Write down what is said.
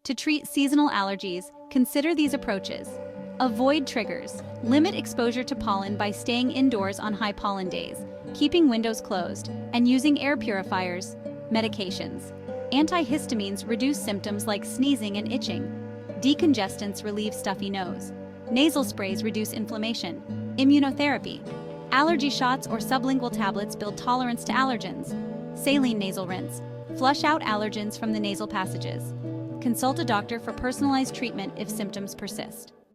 To treat seasonal allergies, consider these approaches. Avoid triggers. Limit exposure to pollen by staying indoors on high pollen days, keeping windows closed, and using air purifiers. Medications. Antihistamines reduce symptoms like sneezing and itching. Decongestants relieve stuffy nose. Nasal sprays reduce inflammation. Immunotherapy. Allergy shots or sublingual tablets build tolerance to allergens. Saline nasal rinse. Flush out allergens from the nasal passages. Consult a doctor for personalized treatment if symptoms persist.